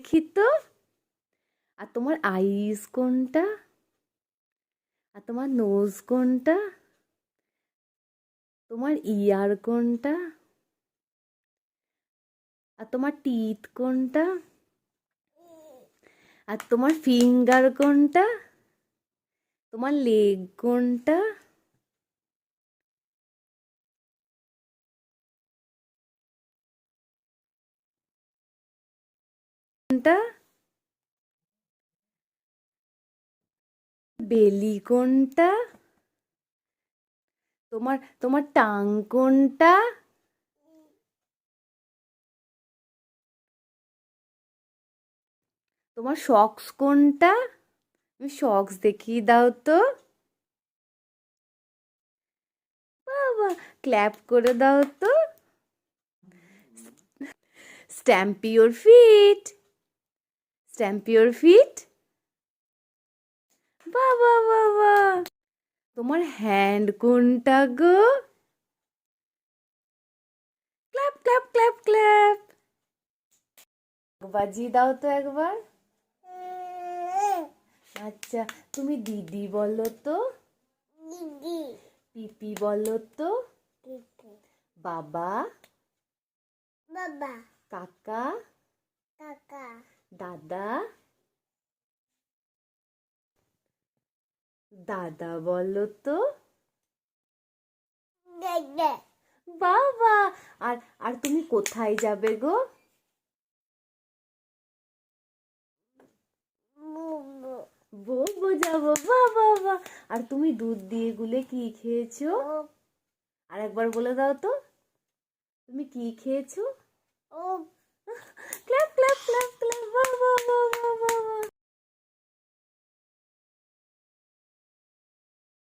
দেখি তো। আর তোমার আইস কোনটা? আর তোমার নোজ কোনটা? তোমার ইয়ার কোনটা? আর তোমার টিথ কোনটা? আর তোমার ফিঙ্গার কোনটা? তোমার লেগ কোনটা? কোনটা? বেলি কোনটা? তোমার তোমার টাং কোনটা? তোমার সক্স কোনটা? তুমি সক্স দেখিয়ে দাও তো। বাবা, ক্ল্যাপ করে দাও তো। Stamp your feet. Stamp your feet. বাবা বাবা। তোমার হ্যান্ড কোনটা গো? Clap clap clap clap. বাজিয়ে দাও তো একবার। আচ্ছা, তুমি দিদি বলো তো। দিদি। পিপি বলো তো। পিপি। বাবা। বাবা। কাকা। কাকা। দাদা। দাদা বলো তো। দাদা। বাবা। আর আর তুমি কোথায় যাবে গো? বুবু। বলবো যাবো। বাবা বাবা। আর তুমি দুধ দিয়ে গুলে কি খেয়েছো? আর একবার বলে দাও তো, তুমি কি খেয়েছো? ও